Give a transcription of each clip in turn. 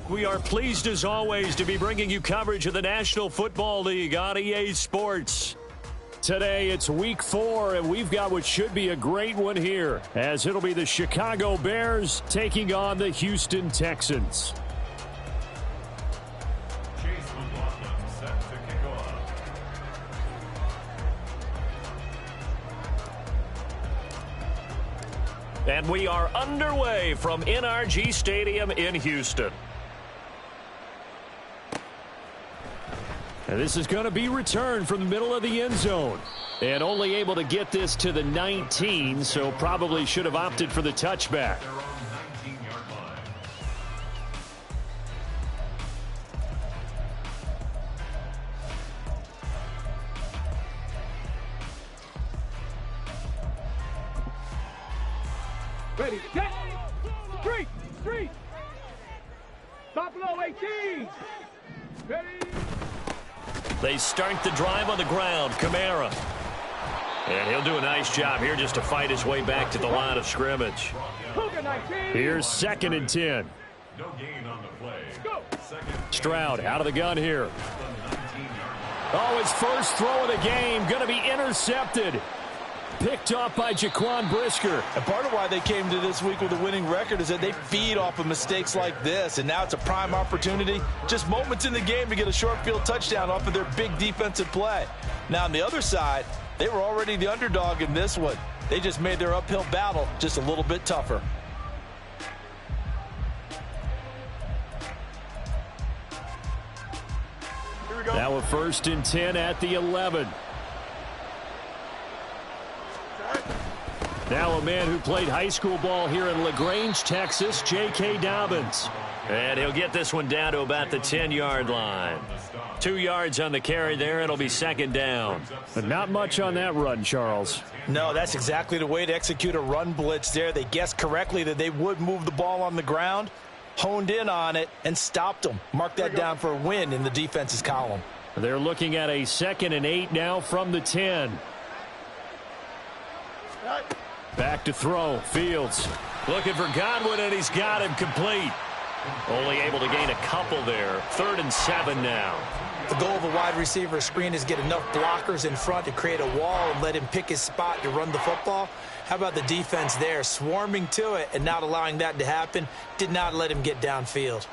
back. We are pleased as always to be bringing you coverage of the National Football League on EA Sports. Today it's week 4 and we've got what should be a great one here, as it'll be the Chicago Bears taking on the Houston Texans. And we are underway from NRG Stadium in Houston. And this is going to be returned from the middle of the end zone. And only able to get this to the 19, so probably should have opted for the touchback. Ready, set, street, Buffalo 18, ready. They start the drive on the ground, Kamara. And he'll do a nice job here just to fight his way back to the line of scrimmage. Here's 2nd and 10. Stroud out of the gun here. Oh, his first throw of the game, going to be intercepted. Picked off by Jaquan Brisker. And part of why they came to this week with a winning record is that they feed off of mistakes like this. And now it's a prime opportunity, just moments in the game to get a short field touchdown off of their big defensive play. Now on the other side, they were already the underdog in this one. They just made their uphill battle just a little bit tougher. Here we go. Now a 1st and 10 at the 11. Now a man who played high school ball here in LaGrange, Texas, J.K. Dobbins. And he'll get this one down to about the 10-yard line. 2 yards on the carry there. It'll be 2nd down. But not much on that run, Charles. No, that's exactly the way to execute a run blitz there. They guessed correctly that they would move the ball on the ground, honed in on it, and stopped them. Mark that down for a win in the defense's column. They're looking at a 2nd and 8 now from the 10. Back to throw. Fields looking for Godwin, and he's got him complete. Only able to gain a couple there. 3rd and 7 now. The goal of a wide receiver screen is get enough blockers in front to create a wall and let him pick his spot to run the football. How about the defense there, swarming to it and not allowing that to happen? Did not let him get downfield.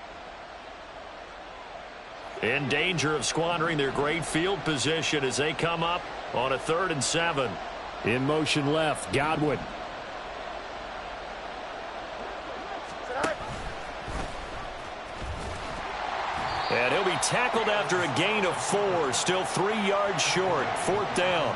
In danger of squandering their great field position as they come up on a 3rd and 7. In motion left, Godwin. And he'll be tackled after a gain of 4, still 3 yards short. 4th down.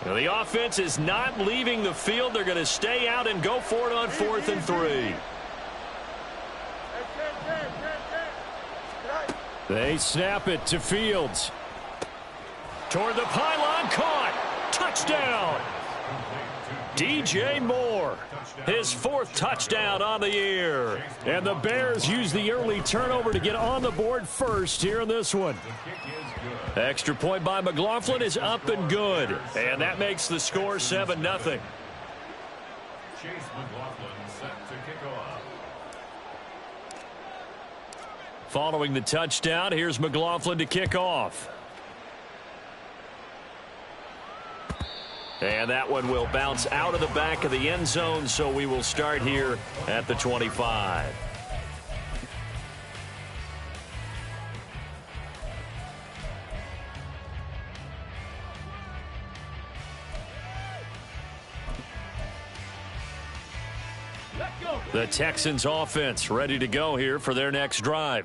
Now the offense is not leaving the field. They're going to stay out and go for it on 4th and 3. They snap it to Fields. Toward the pylon, caught. Touchdown. DJ Moore, his 4th touchdown on the year. And the Bears use the early turnover to get on the board first here in this one. Extra point by McLaughlin is up and good. And that makes the score 7-0. Chase McLaughlin set to kick off. Following the touchdown, here's McLaughlin to kick off. And that one will bounce out of the back of the end zone, so we will start here at the 25. The Texans offense ready to go here for their next drive.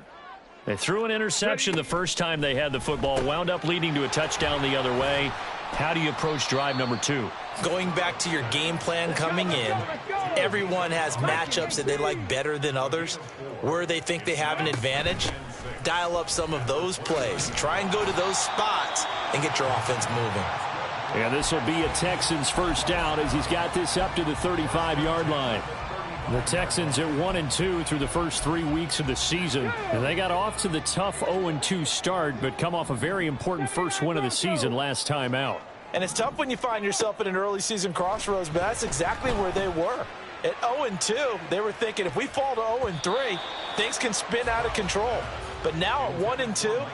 They threw an interception the first time they had the football, wound up leading to a touchdown the other way. How do you approach drive number 2? Going back to your game plan coming in, everyone has matchups that they like better than others. Where they think they have an advantage, dial up some of those plays. Try and go to those spots and get your offense moving. And this will be a Texans first down as he's got this up to the 35-yard line. The Texans at 1-2 through the first 3 weeks of the season. And they got off to the tough 0-2 start, but come off a very important first win of the season last time out. And it's tough when you find yourself in an early season crossroads, but that's exactly where they were. At 0-2, they were thinking if we fall to 0-3, things can spin out of control. But now at 1-2,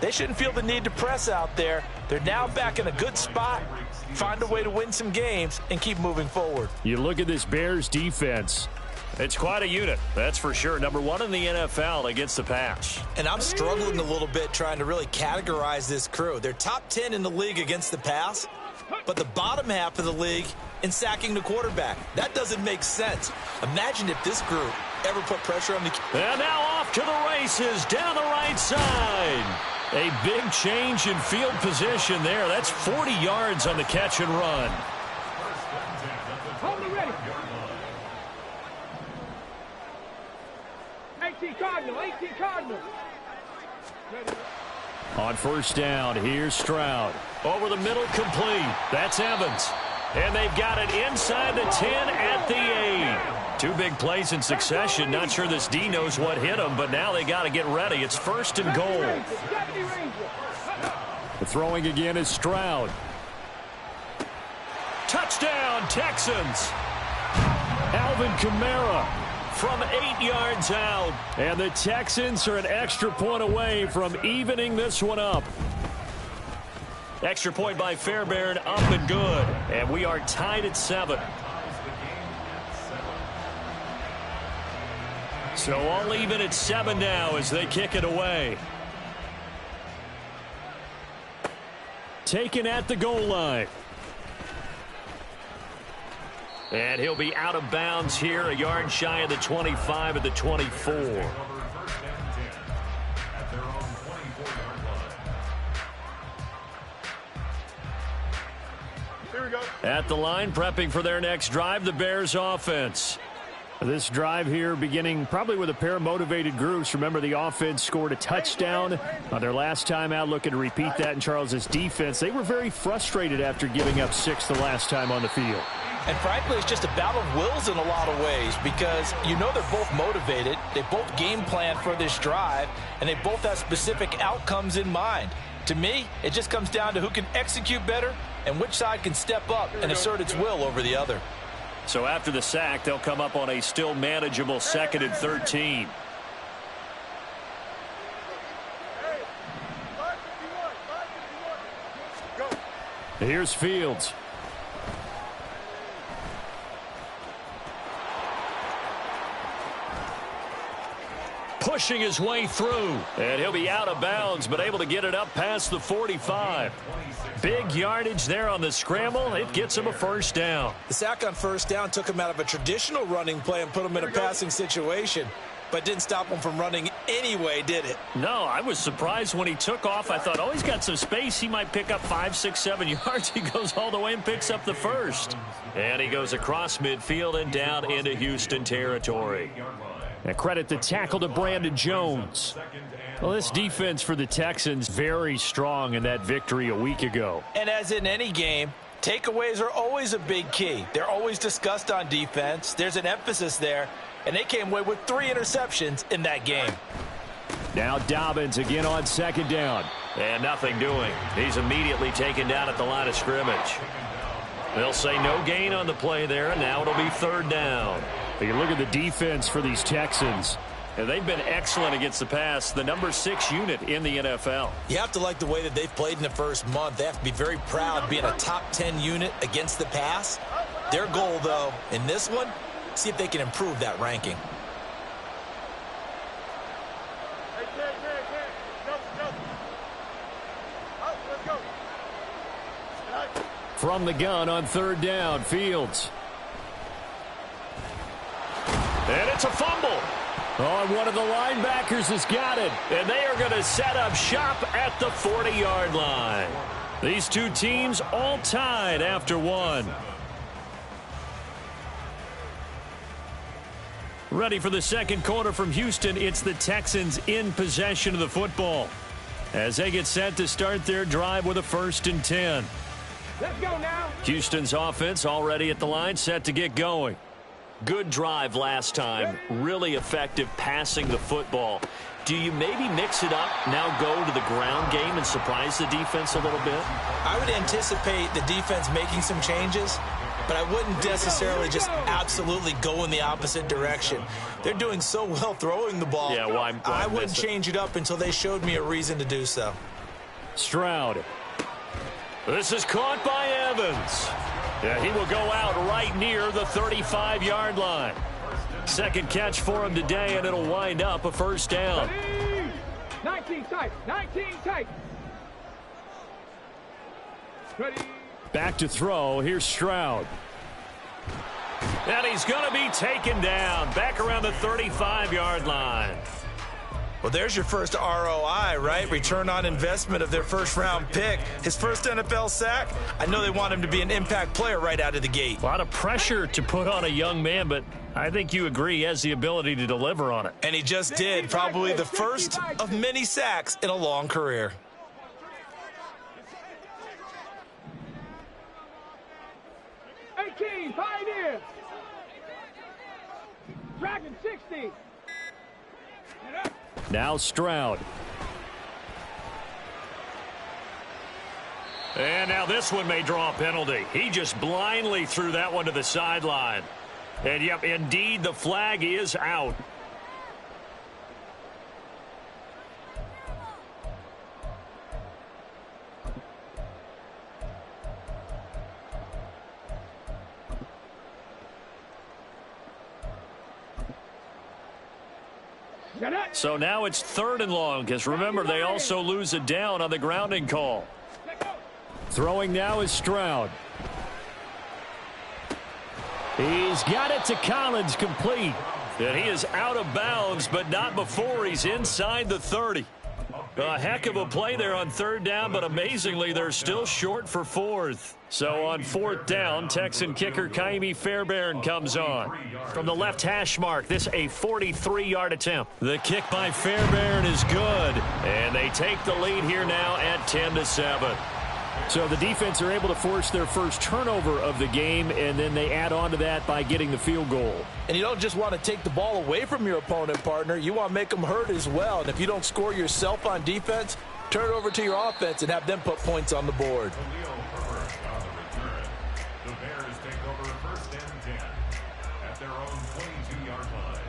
they shouldn't feel the need to press out there. They're now back in a good spot, find a way to win some games, and keep moving forward. You look at this Bears defense. It's quite a unit, that's for sure. Number 1 in the NFL against the pass. And I'm struggling a little bit trying to really categorize this crew. They're top 10 in the league against the pass, but the bottom half of the league in sacking the quarterback. That doesn't make sense. Imagine if this group ever put pressure on the... And now off to the races down the right side. A big change in field position there. That's 40 yards on the catch and run. Hold it ready. 18 Cardinal, 18 Cardinal. Ready. On first down, here's Stroud. Over the middle, complete. That's Evans. And they've got it inside the 10 at the 8. 2 big plays in succession. Not sure this D knows what hit them, but now they got to get ready. It's first and goal. The throwing again is Stroud. Touchdown, Texans. Alvin Kamara from 8 yards out. And the Texans are an extra point away from evening this one up. Extra point by Fairbairn, up and good. And we are tied at 7. So all even at 7 now as they kick it away. Taken at the goal line. And he'll be out of bounds here, a yard shy of the 25 at the 24. At the line, prepping for their next drive, the Bears offense. This drive here beginning probably with a pair of motivated groups. Remember, the offense scored a touchdown on their last time out, looking to repeat that in Charles's defense. They were very frustrated after giving up 6 the last time on the field. And frankly, it's just a battle of wills in a lot of ways because you know they're both motivated. They both game plan for this drive, and they both have specific outcomes in mind. To me, it just comes down to who can execute better and which side can step up and assert its will over the other. So after the sack, they'll come up on a still manageable 2nd and 13. Here's Fields. Pushing his way through, and he'll be out of bounds, but able to get it up past the 45. Big yardage there on the scramble. It gets him a first down. The sack on first down took him out of a traditional running play and put him in a passing situation, but didn't stop him from running anyway, did it? No, I was surprised when he took off. I thought, oh, he's got some space. He might pick up 5, 6, 7 yards. He goes all the way and picks up the first. And he goes across midfield and down into Houston territory. And credit the tackle to Brandon Jones. Well, this defense for the Texans very strong in that victory a week ago. And as in any game, takeaways are always a big key. They're always discussed on defense. There's an emphasis there, and they came away with 3 interceptions in that game. Now Dobbins again on 2nd down. And nothing doing. He's immediately taken down at the line of scrimmage. They'll say no gain on the play there, and now it'll be 3rd down. You look at the defense for these Texans. And they've been excellent against the pass, the number 6 unit in the NFL. You have to like the way that they've played in the first month. They have to be very proud being a top 10 unit against the pass. Their goal, though, in this one, see if they can improve that ranking. From the gun on 3rd down, Fields. And it's a fumble. Oh, one of the linebackers has got it. And they are going to set up shop at the 40-yard line. These two teams all tied after 1. Ready for the second quarter from Houston. It's the Texans in possession of the football as they get set to start their drive with a 1st and 10. Let's go now. Houston's offense already at the line, set to get going. Good drive last time. Really effective passing the football. Do you maybe mix it up, now go to the ground game and surprise the defense a little bit? I would anticipate the defense making some changes, but I wouldn't necessarily just absolutely go in the opposite direction. They're doing so well throwing the ball. Yeah, well, I wouldn't change it up until they showed me a reason to do so. Stroud. This is caught by Evans. Yeah, he will go out right near the 35-yard line. Second catch for him today, and it'll wind up a first down. 19 tight, 19 tight. Ready. Back to throw. Here's Stroud. And he's going to be taken down back around the 35-yard line. Well, there's your first ROI, right? Return on investment of their first-round pick. His first NFL sack. I know they want him to be an impact player right out of the gate. A lot of pressure to put on a young man, but I think you agree he has the ability to deliver on it. And he just did. Probably the first of many sacks in a long career. Pioneer. Dragon 60. Now Stroud. And now this one may draw a penalty. He just blindly threw that one to the sideline. And yep, indeed, the flag is out. So now it's 3rd and long, because remember, they also lose a down on the grounding call. Throwing now is Stroud. He's got it to Collins, complete. And he is out of bounds, but not before he's inside the 30. A heck of a play there on 3rd down, but amazingly, they're still short for 4th. So on 4th down, Texan kicker Kaimi Fairbairn comes on. From the left hash mark, this a 43-yard attempt. The kick by Fairbairn is good, and they take the lead here now at 10-7. So the defense are able to force their first turnover of the game, and then they add on to that by getting the field goal. And you don't just want to take the ball away from your opponent, partner. You want to make them hurt as well. And if you don't score yourself on defense, turn it over to your offense and have them put points on the board. The Bears take over 1st and 10 at their own 22-yard line.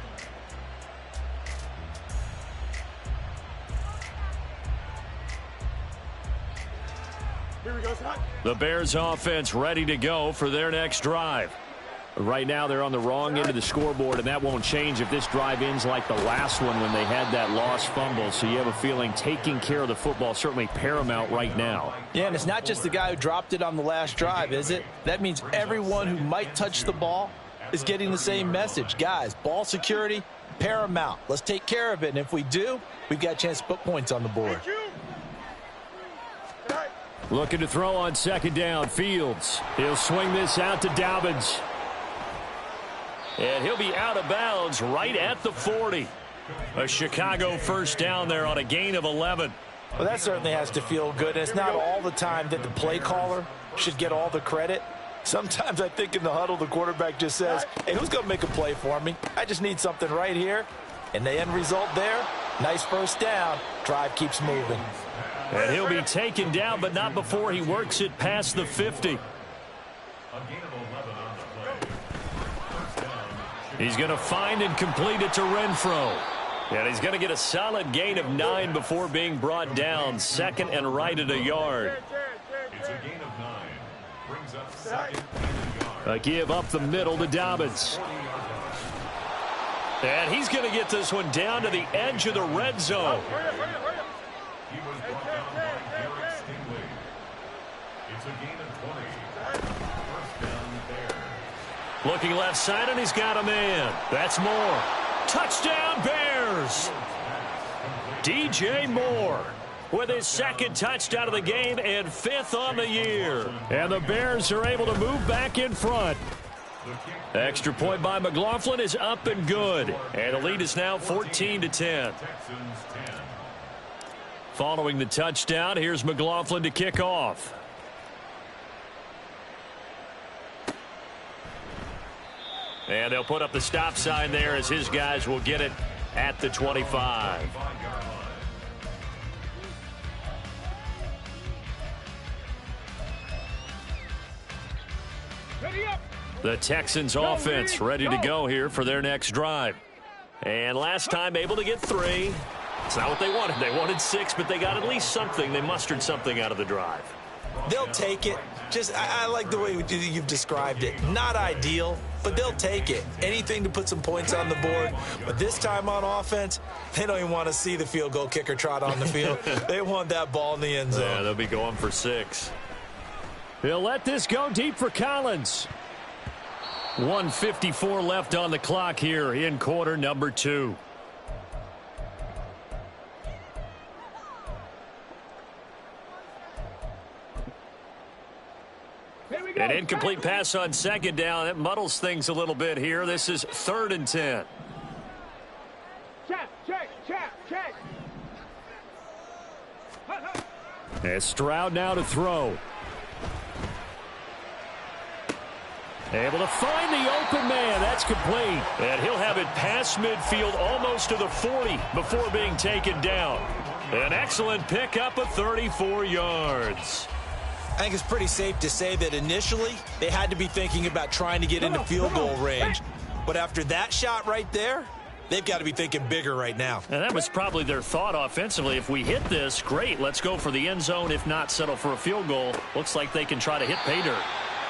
Here we go, Scott. The Bears offense ready to go for their next drive. Right now they're on the wrong end of the scoreboard, and that won't change if this drive ends like the last one when they had that lost fumble. So you have a feeling taking care of the football certainly paramount right now. Yeah, and it's not just the guy who dropped it on the last drive, is it? That means everyone who might touch the ball is getting the same message. Guys, ball security, paramount. Let's take care of it, and if we do, we've got a chance to put points on the board. Looking to throw on 2nd down, Fields. He'll swing this out to Dobbins. And he'll be out of bounds right at the 40. A Chicago first down there on a gain of 11. Well, that certainly has to feel good. And it's not all the time that the play caller should get all the credit. Sometimes I think in the huddle, the quarterback just says, hey, who's going to make a play for me? I just need something right here. And the end result there, nice first down. Drive keeps moving. And he'll be taken down, but not before he works it past the 50. He's going to find and complete it to Renfro. And he's going to get a solid gain of 9 before being brought down. 2nd and right at a yard. It's a gain of 9. Brings up 2nd and a yard. A give up the middle to Dobbins. And he's going to get this one down to the edge of the red zone. He was brought down by Derek Stingley. It's a gain of 20. First down there. Looking left side, and he's got a man. That's Moore. Touchdown, Bears! DJ Moore with his 2nd touchdown of the game and 5th on the year. And the Bears are able to move back in front. Extra point by McLaughlin is up and good. And the lead is now 14-10. Following the touchdown, here's McLaughlin to kick off. And they'll put up the stop sign there as his guys will get it at the 25. The Texans offense ready to go here for their next drive. And last time able to get 3. It's not what they wanted. They wanted 6, but they got at least something. They mustered something out of the drive. They'll take it. I like the way you've described it. Not ideal, but they'll take it. Anything to put some points on the board. But this time on offense, they don't even want to see the field goal kicker trot on the field. They want that ball in the end zone. Yeah, they'll be going for 6. He'll let this go deep for Collins. 1:54 left on the clock here in quarter number 2. An incomplete pass on second down. It muddles things a little bit here. This is 3rd and 10. Check. And Stroud now to throw. Able to find the open man. That's complete. And he'll have it past midfield almost to the 40 before being taken down. An excellent pickup of 34 yards. I think it's pretty safe to say that initially they had to be thinking about trying to get into field goal range. But after that shot right there, they've got to be thinking bigger right now. And that was probably their thought offensively. If we hit this, great. Let's go for the end zone. If not, settle for a field goal. Looks like they can try to hit pay dirt.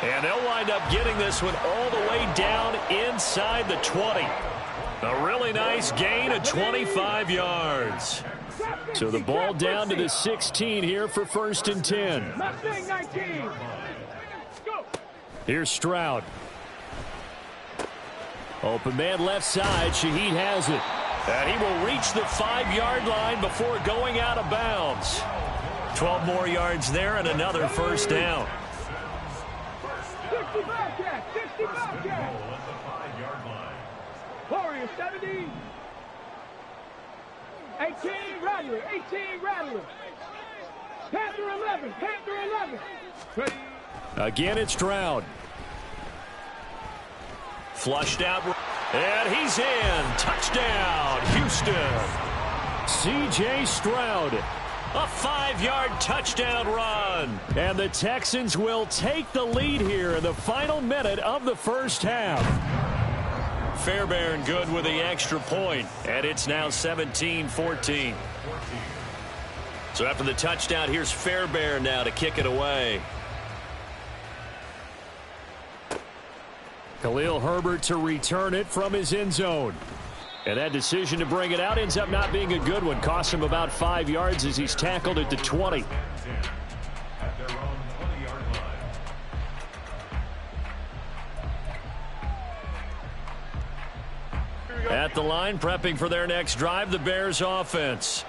And they'll wind up getting this one all the way down inside the 20. A really nice gain of 25 yards. So the ball down to the 16 here for 1st and 10. Here's Stroud. Open man left side. Shaheed has it. And he will reach the 5-yard line before going out of bounds. 12 more yards there and another 1st down. 65 catch. Warriors 70. 18 Rattler. Panther 11. Ready. Again, it's Stroud. Flushed out. And he's in. Touchdown, Houston. C.J. Stroud. A 5-yard touchdown run. And the Texans will take the lead here in the final minute of the first half. Fairbairn good with the extra point, and it's now 17-14. So after the touchdown, here's Fairbairn now to kick it away. Khalil Herbert to return it from his end zone. And that decision to bring it out ends up not being a good one. Costs him about 5 yards as he's tackled at the 20. At the line, prepping for their next drive, the Bears offense.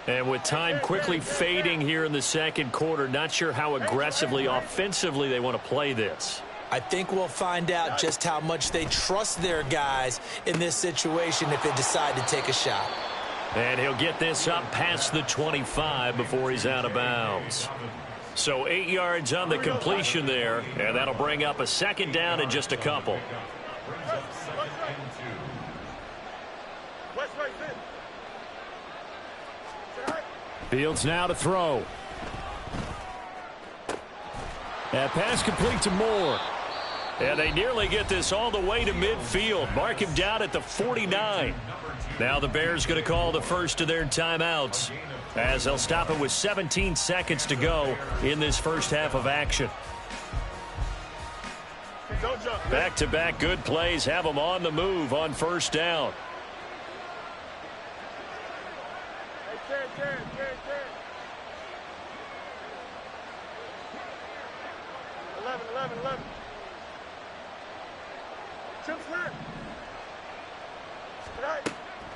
And with time quickly fading here in the second quarter, not sure how aggressively, offensively they want to play this. I think we'll find out just how much they trust their guys in this situation if they decide to take a shot. And he'll get this up past the 25 before he's out of bounds. So 8 yards on the completion there, and that'll bring up a 2nd down in just a couple. Fields now to throw. That pass complete to Moore. And they nearly get this all the way to midfield. Mark him down at the 49. Now the Bears going to call the first of their timeouts as they'll stop it with 17 seconds to go in this first half of action. Back-to-back good plays have them on the move on 1st down.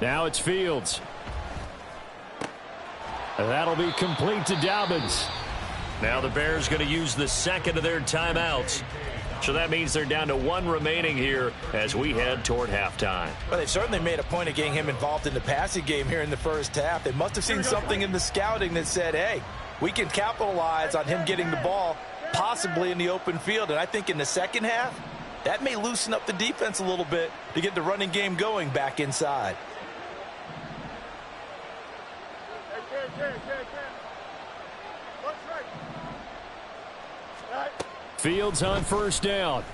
Now it's Fields. And that'll be complete to Dobbins. Now the Bears going to use the 2nd of their timeouts. So that means they're down to 1 remaining here as we head toward halftime. Well, they've certainly made a point of getting him involved in the passing game here in the first half. They must have seen something in the scouting that said, hey, we can capitalize on him getting the ball possibly in the open field. And I think in the second half, That may loosen up the defense a little bit to get the running game going back inside. Fields on first down.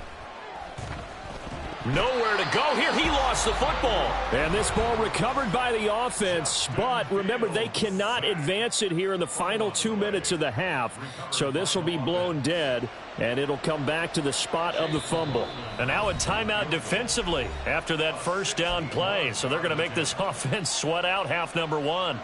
Nowhere to go here. He lost the football. And this ball recovered by the offense. But remember, they cannot advance it here in the final 2 minutes of the half. So this will be blown dead, and it'll come back to the spot of the fumble. And now a timeout defensively after that first down play. So they're going to make this offense sweat out half number one.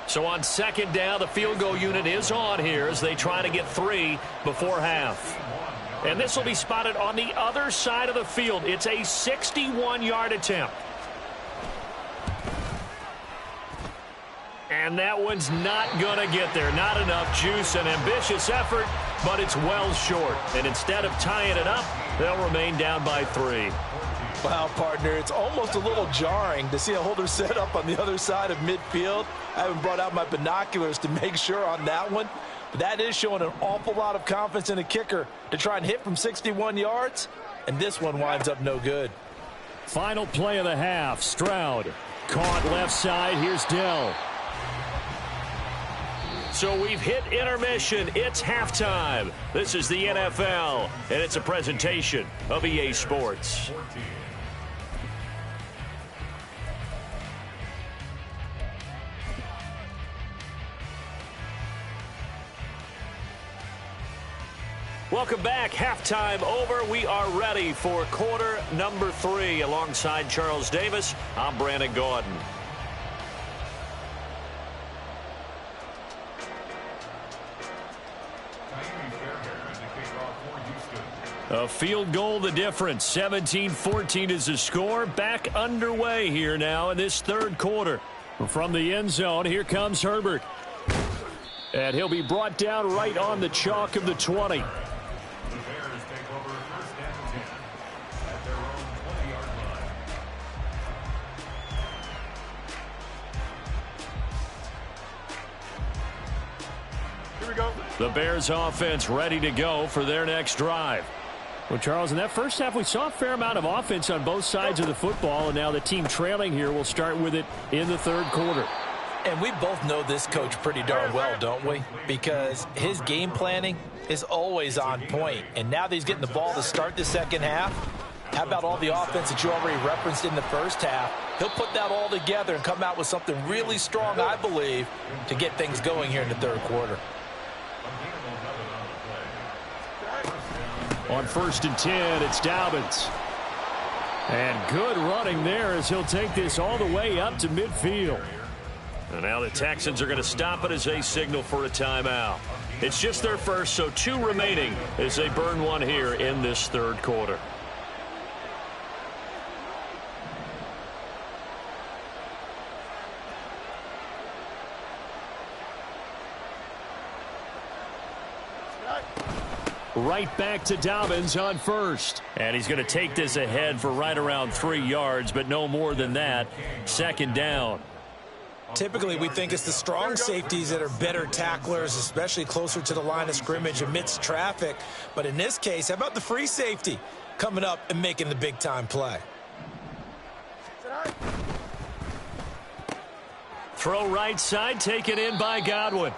So on second down, the field goal unit is on here as they try to get 3 before half. And this will be spotted on the other side of the field. It's a 61-yard attempt. And that one's not going to get there. Not enough juice. An ambitious effort, but it's well short. And instead of tying it up, they'll remain down by 3. Wow, partner, it's almost a little jarring to see a holder set up on the other side of midfield. I haven't brought out my binoculars to make sure on that one. But that is showing an awful lot of confidence in a kicker to try and hit from 61 yards. And this one winds up no good. Final play of the half. Stroud caught left side. Here's Dell. So we've hit intermission. It's halftime. This is the NFL, and it's a presentation of EA Sports. Welcome back. Halftime over. We are ready for quarter number 3. Alongside Charles Davis, I'm Brandon Gordon. A field goal the difference. 17-14 is the score. Back underway here now in this third quarter. From the end zone, here comes Herbert. And he'll be brought down right on the chalk of the 20. The Bears offense ready to go for their next drive. Well, Charles, in that first half, we saw a fair amount of offense on both sides of the football, and now the team trailing here will start with it in the third quarter. And we both know this coach pretty darn well, don't we? Because his game planning is always on point. And now that he's getting the ball to start the second half, how about all the offense that you already referenced in the first half? He'll put that all together and come out with something really strong, I believe, to get things going here in the third quarter. On 1st and 10, it's Dobbins. And good running there as he'll take this all the way up to midfield. And now the Texans are going to stop it as they signal for a timeout. It's just their first, so 2 remaining as they burn one here in this third quarter. Right back to Dobbins on first. And he's going to take this ahead for right around 3 yards, but no more than that. Second down. Typically, we think it's the strong safeties that are better tacklers, especially closer to the line of scrimmage amidst traffic. But in this case, how about the free safety coming up and making the big-time play? Throw right side, taken in by Godwin.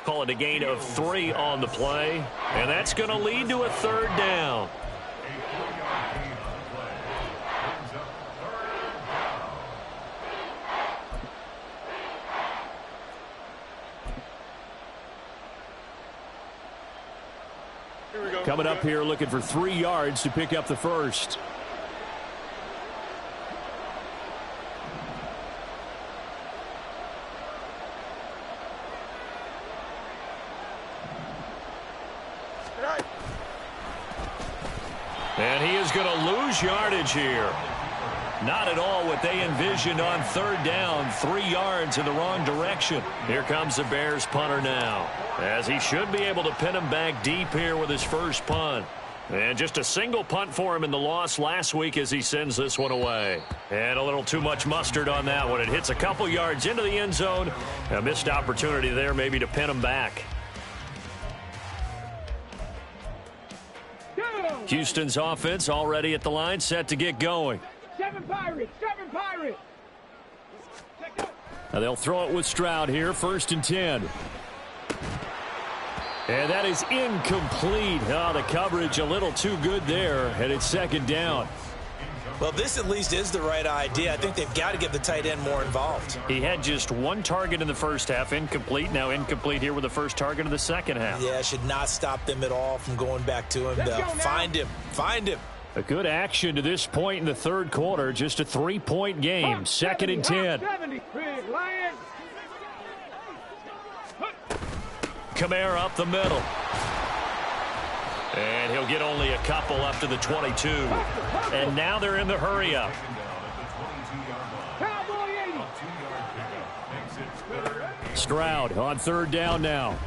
Call it a gain of 3 on the play. And that's going to lead to a third down. Coming up here looking for 3 yards to pick up the first. And he is going to lose yardage here. Not at all what they envisioned on third down. 3 yards in the wrong direction. Here comes the Bears punter now, as he should be able to pin him back deep here with his first punt. And just a single punt for him in the loss last week as he sends this one away. And a little too much mustard on that one. It hits a couple yards into the end zone. A missed opportunity there maybe to pin him back. Houston's offense already at the line, set to get going. 7 Pirates, 7 Pirates. Now they'll throw it with Stroud here, 1st and 10. And that is incomplete. Oh, the coverage a little too good there, and it's 2nd down. Well, this at least is the right idea. I think they've got to get the tight end more involved. He had just 1 target in the first half, incomplete. Now incomplete here with the first target of the second half. Yeah, should not stop them at all from going back to him. Find him. Find him. A good action to this point in the 3rd quarter. Just a 3-point game. 2nd and 10. Kamara up the middle. And he'll get only a couple up to the 22. And now they're in the hurry up. Stroud on 3rd down now.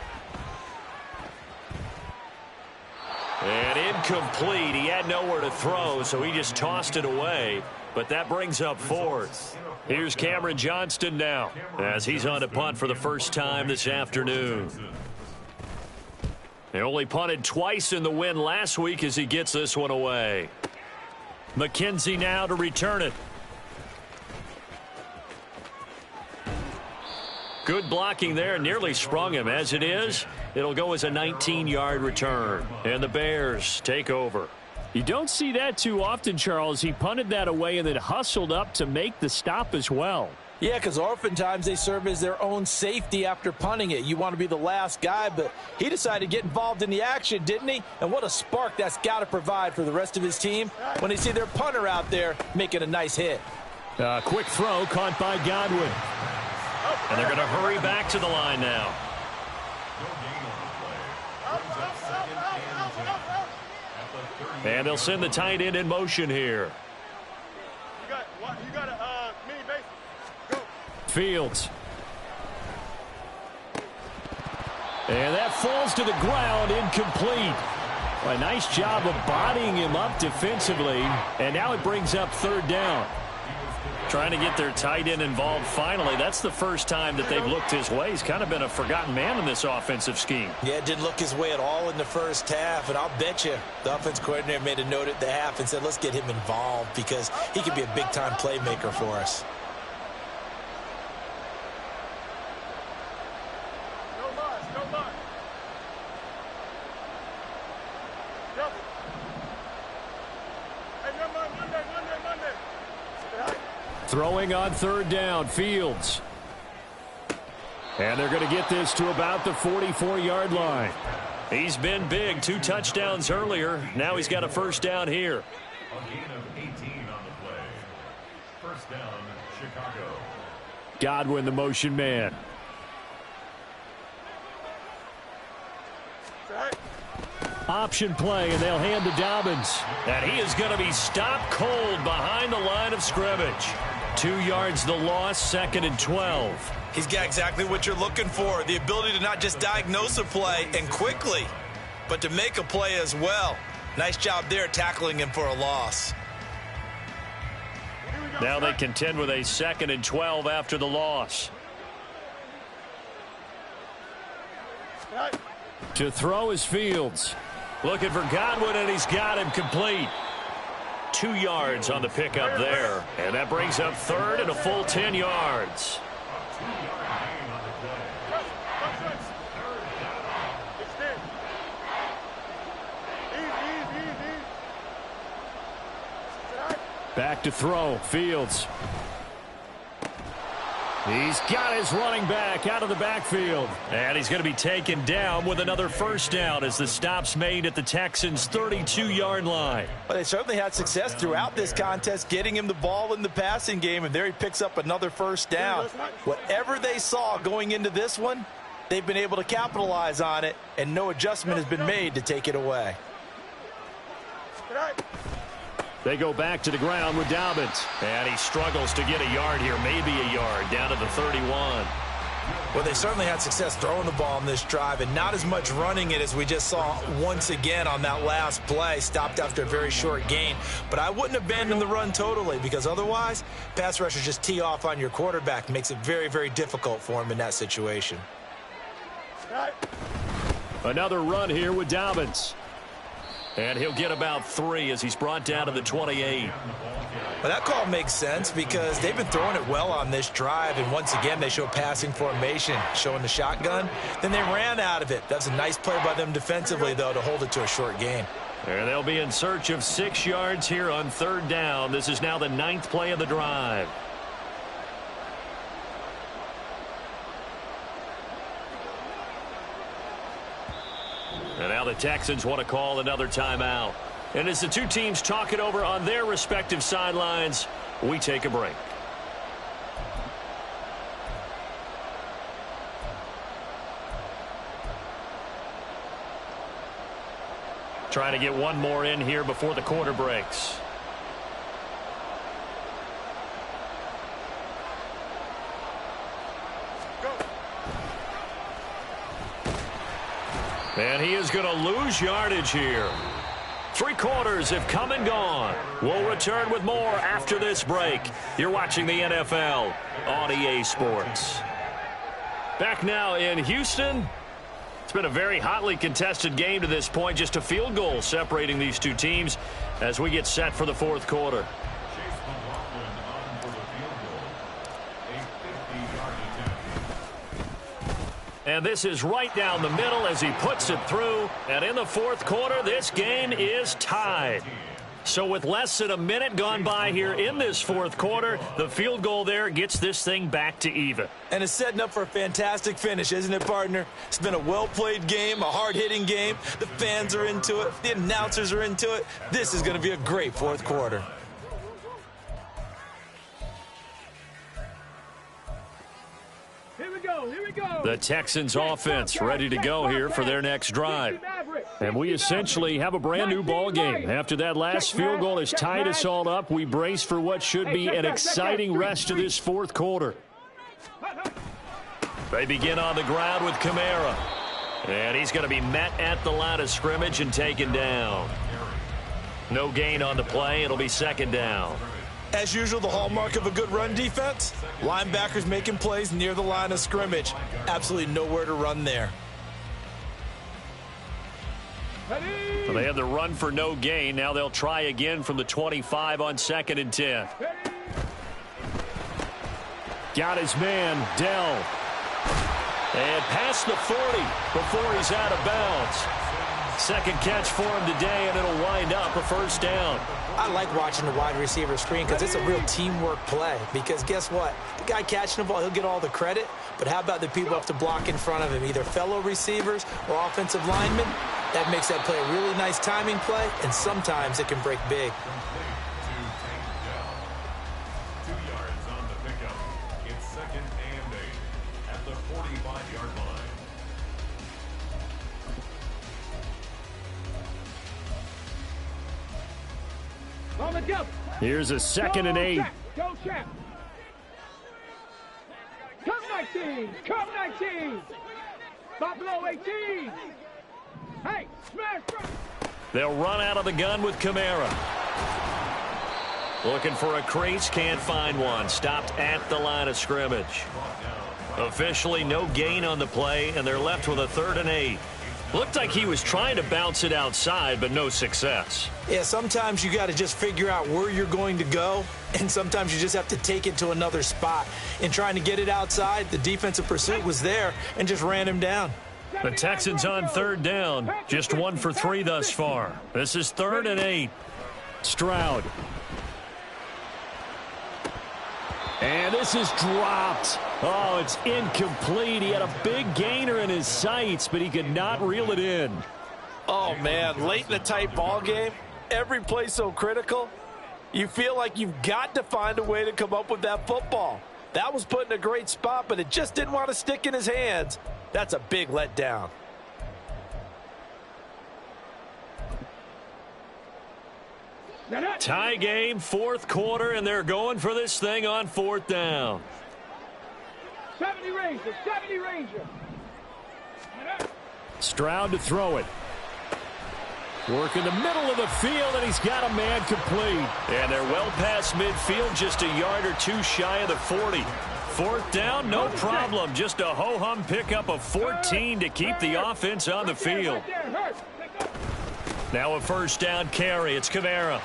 And incomplete. He had nowhere to throw, so he just tossed it away. But that brings up 4th. Here's Cameron Johnston now as he's on to punt for the first time this afternoon. They only punted twice in the win last week as he gets this one away. McKenzie now to return it. Good blocking there, nearly sprung him. As it is, it'll go as a 19-yard return. And the Bears take over. You don't see that too often, Charles. He punted that away and then hustled up to make the stop as well. Yeah, because oftentimes they serve as their own safety after punting it. You want to be the last guy, but he decided to get involved in the action, didn't he? And what a spark that's got to provide for the rest of his team when they see their punter out there making a nice hit. Quick throw caught by Godwin. And they're going to hurry back to the line now. And they'll send the tight end in motion here. Fields. And that falls to the ground, incomplete. A nice job of bodying him up defensively. And now it brings up 3rd down. Trying to get their tight end involved finally. That's the first time that they've looked his way. He's kind of been a forgotten man in this offensive scheme. Yeah, it didn't look his way at all in the first half. And I'll bet you the offense coordinator made a note at the half and said, let's get him involved because he could be a big-time playmaker for us. Throwing on 3rd down, Fields. And they're going to get this to about the 44-yard line. He's been big, 2 touchdowns earlier. Now he's got a 1st down here. A gain of 18 on the play. 1st down, Chicago. Godwin, the motion man. Option play, and they'll hand to Dobbins. And he is going to be stopped cold behind the line of scrimmage. 2 yards the loss, 2nd and 12. He's got exactly what you're looking for, the ability to not just diagnose a play and quickly, but to make a play as well. Nice job there tackling him for a loss. Now they contend with a 2nd and 12 after the loss. To throw is Fields. Looking for Godwin, and he's got him complete. 2 yards on the pickup there. And that brings up 3rd and a full 10 yards. Back to throw, Fields. He's got his running back out of the backfield. And he's going to be taken down with another 1st down as the stop's made at the Texans' 32-yard line. Well, they certainly had success throughout this contest getting him the ball in the passing game, and there he picks up another 1st down. Whatever they saw going into this one, they've been able to capitalize on it, and no adjustment has been made to take it away. They go back to the ground with Dobbins. And he struggles to get a yard here, maybe a yard, down to the 31. Well, they certainly had success throwing the ball on this drive and not as much running it as we just saw once again on that last play. Stopped after a very short gain. But I wouldn't abandon the run totally, because otherwise, pass rushers just tee off on your quarterback. Makes it very, very difficult for him in that situation. Another run here with Dobbins. And he'll get about 3 as he's brought down to the 28. Well, that call makes sense because they've been throwing it well on this drive, and once again they show passing formation, showing the shotgun. Then they ran out of it. That's a nice play by them defensively, though, to hold it to a short gain. And they'll be in search of 6 yards here on 3rd down. This is now the 9th play of the drive. And now the Texans want to call another timeout. And as the two teams talk it over on their respective sidelines, we take a break. Trying to get one more in here before the quarter breaks. And he is going to lose yardage here. 3 quarters have come and gone. We'll return with more after this break. You're watching the NFL on EA Sports. Back now in Houston. It's been a very hotly contested game to this point. Just a field goal separating these two teams as we get set for the 4th quarter. And this is right down the middle as he puts it through. And in the 4th quarter, this game is tied. So with less than a minute gone by here in this 4th quarter, the field goal there gets this thing back to even. And it's setting up for a fantastic finish, isn't it, partner? It's been a well-played game, a hard-hitting game. The fans are into it. The announcers are into it. This is going to be a great 4th quarter. Here we go. The Texans offense ready to go here for their next drive. And we essentially have a brand new ball game. After that last field goal has tied us all up, we brace for what should be an exciting rest of this 4th quarter. They begin on the ground with Kamara. And he's going to be met at the line of scrimmage and taken down. No gain on the play. It'll be 2nd down. As usual, the hallmark of a good run defense, linebackers making plays near the line of scrimmage. Absolutely nowhere to run there. So they had the run for no gain. Now they'll try again from the 25 on 2nd and 10. Got his man, Dell. And past the 40 before he's out of bounds. 2nd catch for him today, and it'll wind up a 1st down. I like watching the wide receiver screen because it's a real teamwork play. Because guess what? The guy catching the ball, he'll get all the credit. But how about the people up to block in front of him, either fellow receivers or offensive linemen? That makes that play a really nice timing play, and sometimes it can break big. 2 yards on the pickup. It's 2nd and 8 at the 45-yard line. Here's a 2nd and 8. Go, Shaq. Come 19. Come 19. Buffalo 18. Hey, smash. They'll run out of the gun with Kamara. Looking for a crease, can't find one. Stopped at the line of scrimmage. Officially no gain on the play, and they're left with a 3rd and 8. Looked like he was trying to bounce it outside, but no success. Yeah, sometimes you got to just figure out where you're going to go, and sometimes you just have to take it to another spot. In trying to get it outside, the defensive pursuit was there and just ran him down. The Texans on 3rd down, just 1 for 3 thus far. This is 3rd and 8. Stroud. And this is dropped. Oh, it's incomplete. He had a big gainer in his sights, but he could not reel it in. Oh, man, late in the tight ball game, every play so critical. You feel like you've got to find a way to come up with that football. That was put in a great spot, but it just didn't want to stick in his hands. That's a big letdown. Tie game, 4th quarter, and they're going for this thing on 4th down. 70 Ranger, 70 Ranger. Stroud to throw it. Work in the middle of the field, and he's got a man complete. And they're well past midfield, just a yard or two shy of the 40. Fourth down, no problem. Just a ho-hum pickup of 14 to keep the offense on the field. Now a first down carry. It's Kamara.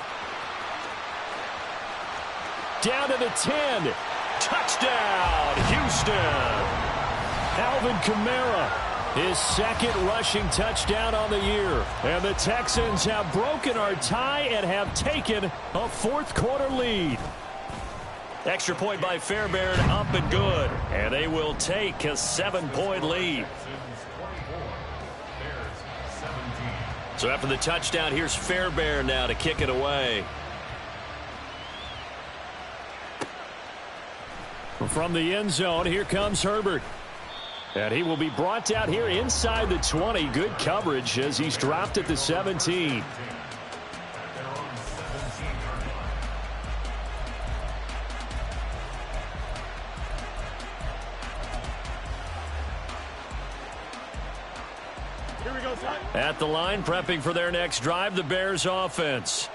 Down to the 10. Touchdown, Houston. Alvin Kamara, his second rushing touchdown on the year. And the Texans have broken our tie and have taken a fourth quarter lead. Extra point by Fairbairn, up and good. And they will take a 7-point lead. So after the touchdown, here's Fairbairn now to kick it away. From the end zone, here comes Herbert. And he will be brought down here inside the 20. Good coverage as he's dropped at the 17. At the line, prepping for their next drive, the Bears offense.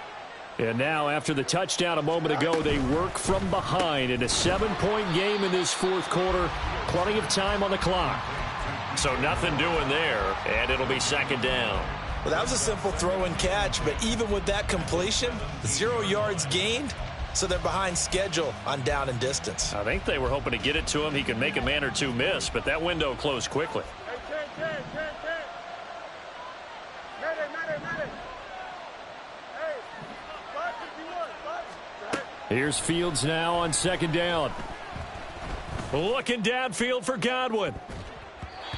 And now, after the touchdown a moment ago, they work from behind in a 7-point game in this fourth quarter. Plenty of time on the clock. So nothing doing there, and it'll be second down. Well, that was a simple throw and catch, but even with that completion, 0 yards gained, so they're behind schedule on down and distance. I think they were hoping to get it to him. He could make a man or two miss, but that window closed quickly. Here's Fields now on second down. Looking downfield for Godwin.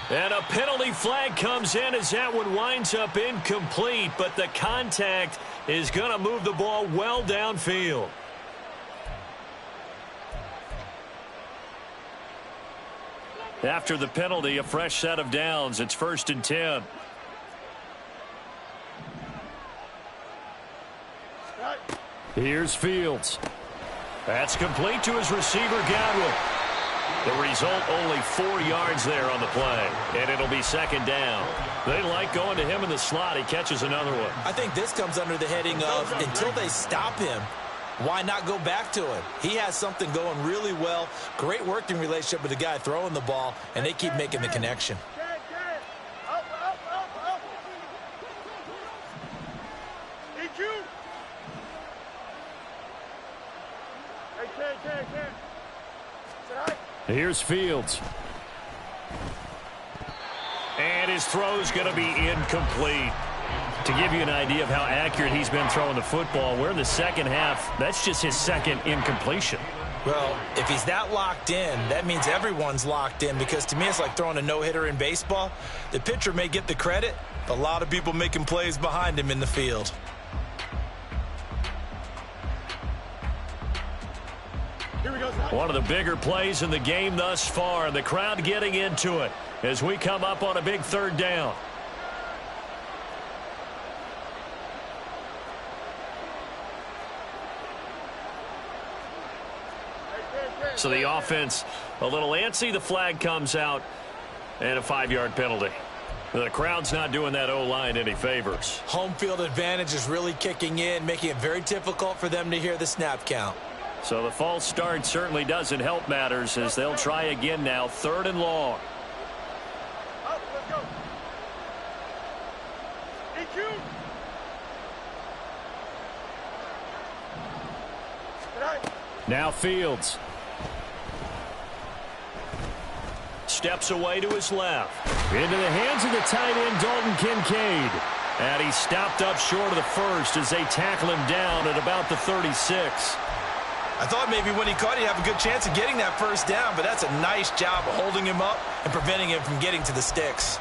And a penalty flag comes in as that one winds up incomplete, but the contact is going to move the ball well downfield. After the penalty, a fresh set of downs. It's 1st and 10. Here's Fields. That's complete to his receiver, Godwin. The result, only 4 yards there on the play, and it'll be second down. They like going to him in the slot. He catches another one. I think this comes under the heading of until they stop him, why not go back to him? He has something going really well. Great working relationship with the guy throwing the ball, and they keep making the connection. Here's Fields. And his throw's going to be incomplete. To give you an idea of how accurate he's been throwing the football, we're in the second half. That's just his second incompletion. Well, if he's that locked in, that means everyone's locked in, because to me it's like throwing a no-hitter in baseball. The pitcher may get the credit, a lot of people making plays behind him in the field. One of the bigger plays in the game thus far, and the crowd getting into it as we come up on a big third down. So the offense a little antsy. The flag comes out, and a 5-yard penalty. The crowd's not doing that O-line any favors. Home field advantage is really kicking in, making it very difficult for them to hear the snap count. So the false start certainly doesn't help matters as they'll try again now, 3rd and long. Now Fields. Steps away to his left. Into the hands of the tight end, Dalton Kincaid. And he's stopped up short of the first as they tackle him down at about the 36. I thought maybe when he caught it, he'd have a good chance of getting that first down, but that's a nice job of holding him up and preventing him from getting to the sticks.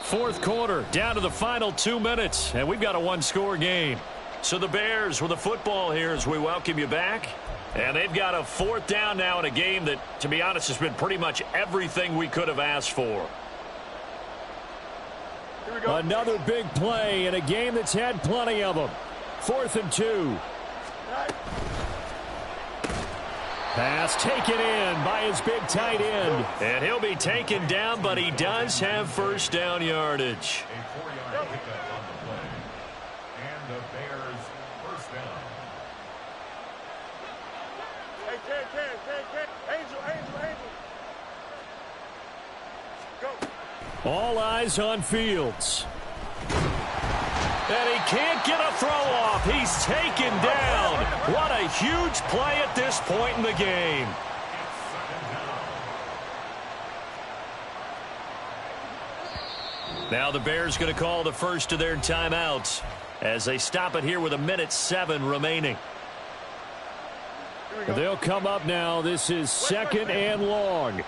Fourth quarter, down to the final 2 minutes, and we've got a 1-score game. So the Bears with the football here as we welcome you back. And they've got a 4th down now in a game that, to be honest, has been pretty much everything we could have asked for. Another big play in a game that's had plenty of them. 4th and 2. Pass taken in by his big tight end. And he'll be taken down, but he does have first down yardage. A 4-yard pickup on the play. And the Bears first down. All eyes on Fields. And he can't get a throw off. He's taken down. What a huge play at this point in the game. Now the Bears going to call the first of their timeouts as they stop it here with 1:07 remaining. They'll come up now. This is 2nd and long.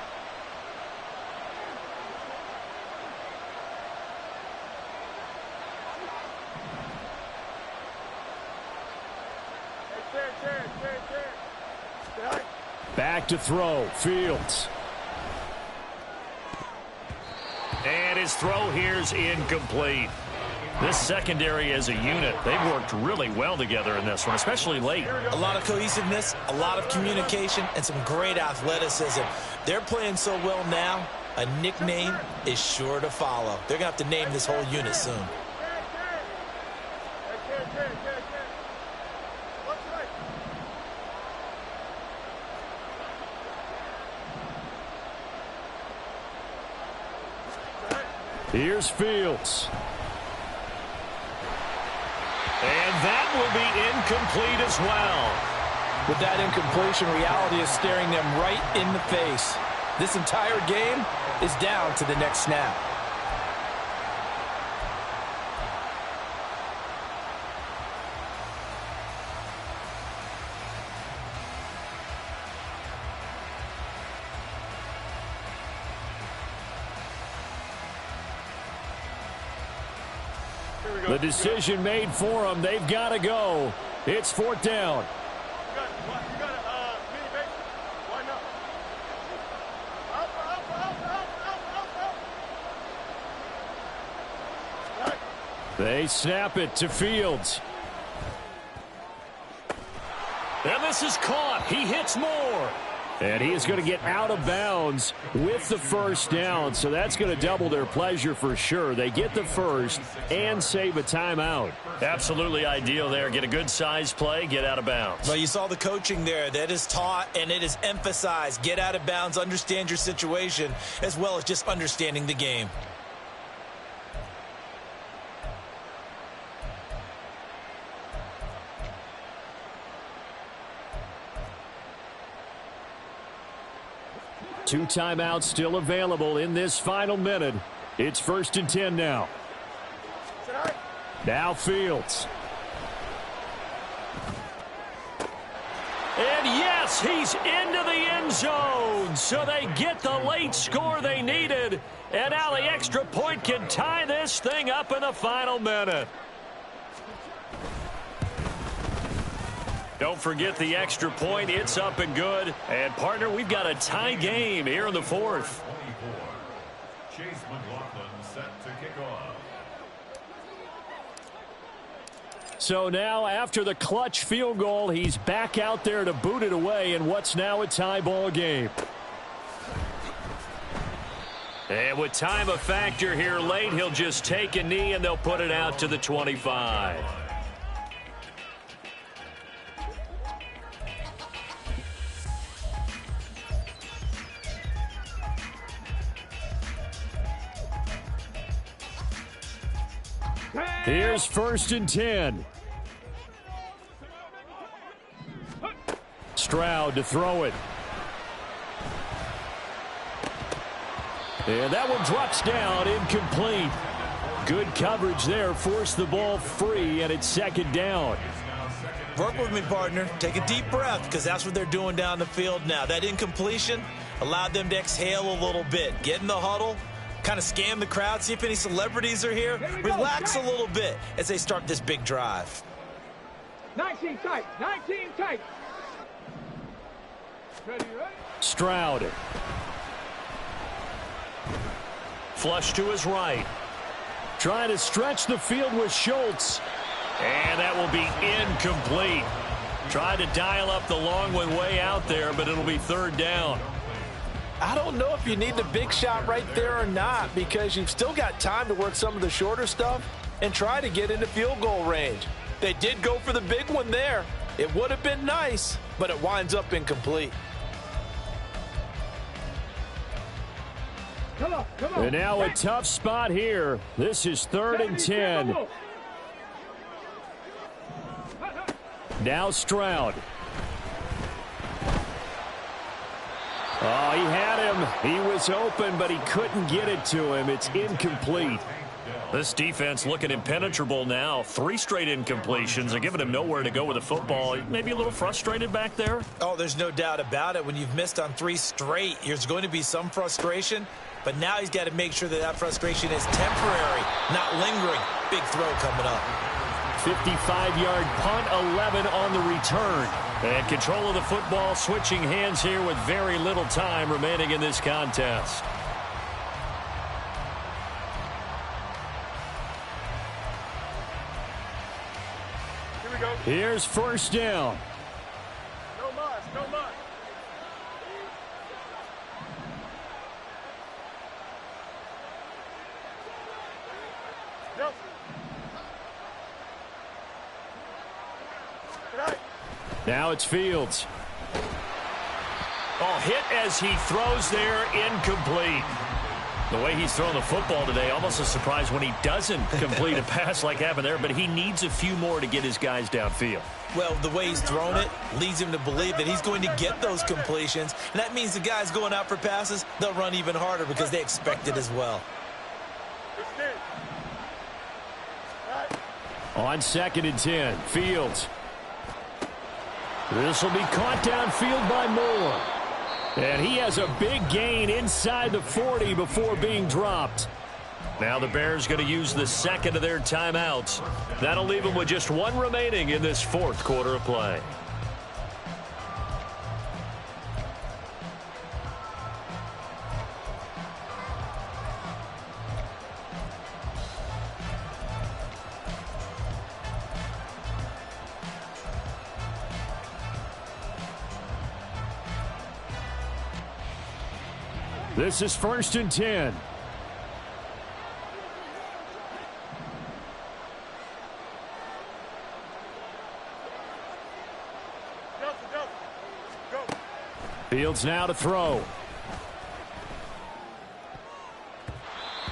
Back to throw. Fields. And his throw here's incomplete. This secondary as a unit, they've worked really well together in this one, especially late. A lot of cohesiveness, a lot of communication, and some great athleticism. They're playing so well now, a nickname is sure to follow. They're going to have to name this whole unit soon. Here's Fields. And that will be incomplete as well. With that incompletion, reality is staring them right in the face. This entire game is down to the next snap. The decision made for them. They've got to go. It's 4th down. They snap it to Fields. And this is caught. He hits more. And he is going to get out of bounds with the first down. So that's going to double their pleasure for sure. They get the first and save a timeout. Absolutely ideal there. Get a good size play, get out of bounds. Well, you saw the coaching there. That is taught and it is emphasized. Get out of bounds, understand your situation, as well as just understanding the game. Two timeouts still available in this final minute. It's 1st and 10 now. Now Fields. And yes, he's into the end zone. So they get the late score they needed. And now the extra point can tie this thing up in the final minute. Don't forget the extra point. It's up and good. And, partner, we've got a tie game here in the 4th. Chase McLaughlin set to kick off. So now, after the clutch field goal, he's back out there to boot it away in what's now a tie ball game. And with time a factor here late, he'll just take a knee and they'll put it out to the 25. Here's 1st and 10. Stroud to throw it. And that one drops down, incomplete. Good coverage there, forced the ball free, and it's 2nd down. Work with me, partner. Take a deep breath, because that's what they're doing down the field now. That incompletion allowed them to exhale a little bit. Get in the huddle, kind of scan the crowd, see if any celebrities are here. Relax a little bit as they start this big drive. 19 tight, 19 tight. Ready? Stroud. Flush to his right. Trying to stretch the field with Schultz. And that will be incomplete. Tried to dial up the long one way out there, but it'll be third down. I don't know if you need the big shot right there or not, because you've still got time to work some of the shorter stuff and try to get into field goal range. They did go for the big one there. It would have been nice, but it winds up incomplete. Come on. And now a tough spot here. This is 3rd and 10. Now Stroud. Oh, he had him. He was open, but he couldn't get it to him. It's incomplete. This defense looking impenetrable now. 3 straight incompletions. They're giving him nowhere to go with the football. Maybe a little frustrated back there. Oh, there's no doubt about it. When you've missed on 3 straight, there's going to be some frustration. But now he's got to make sure that that frustration is temporary, not lingering. Big throw coming up. 55-yard punt, 11 on the return. And control of the football switching hands here with very little time remaining in this contest. Here we go. Here's first down. No muss. Yep. Now it's Fields. Oh, hit as he throws there, incomplete. The way he's throwing the football today, almost a surprise when he doesn't complete a pass like happened there, but he needs a few more to get his guys downfield. Well, the way he's thrown it leads him to believe that he's going to get those completions, and that means the guys going out for passes, they'll run even harder because they expect it as well. On 2nd and 10, Fields. This will be caught downfield by Moore. And he has a big gain inside the 40 before being dropped. Now the Bears going to use the second of their timeouts. That'll leave them with just 1 remaining in this 4th quarter of play. This is 1st and 10. Fields now to throw.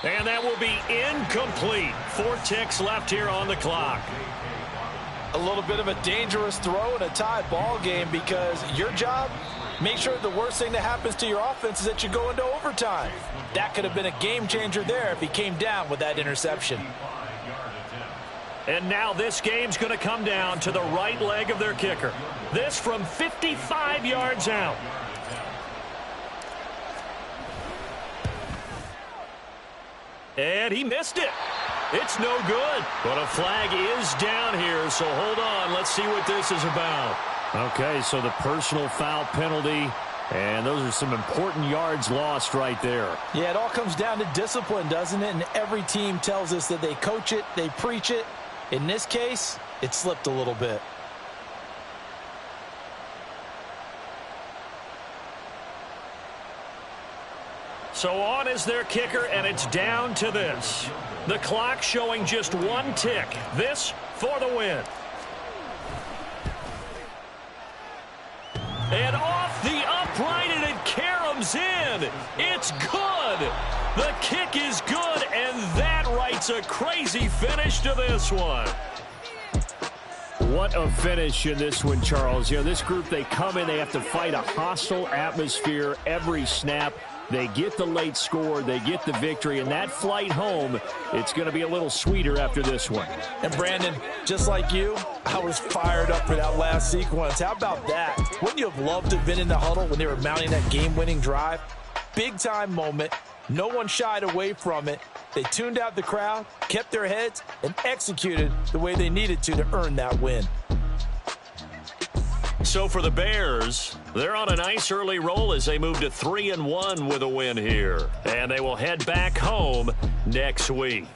And that will be incomplete. 4 ticks left here on the clock. A little bit of a dangerous throw in a tie ball game, because your job, make sure the worst thing that happens to your offense is that you go into overtime. That could have been a game changer there if he came down with that interception. And now this game's going to come down to the right leg of their kicker. This from 55 yards out. And he missed it. It's no good. But a flag is down here, so hold on. Let's see what this is about. Okay, so the personal foul penalty, and those are some important yards lost right there. Yeah, it all comes down to discipline, doesn't it? And every team tells us that they coach it, they preach it. In this case, it slipped a little bit. So on is their kicker, and it's down to this. The clock showing just 1 tick. This for the win. And off the upright, and it caroms in. It's good. The kick is good, and that writes a crazy finish to this one. What a finish in this one, Charles. You know, this group, they come in, they have to fight a hostile atmosphere every snap. They get the late score, they get the victory, and that flight home, it's going to be a little sweeter after this one. And Brandon, just like you, I was fired up for that last sequence. How about that? Wouldn't you have loved to have been in the huddle when they were mounting that game-winning drive? Big-time moment. No one shied away from it. They tuned out the crowd, kept their heads, and executed the way they needed to earn that win. So for the Bears, they're on a nice early roll as they move to 3-1 with a win here. And they will head back home next week.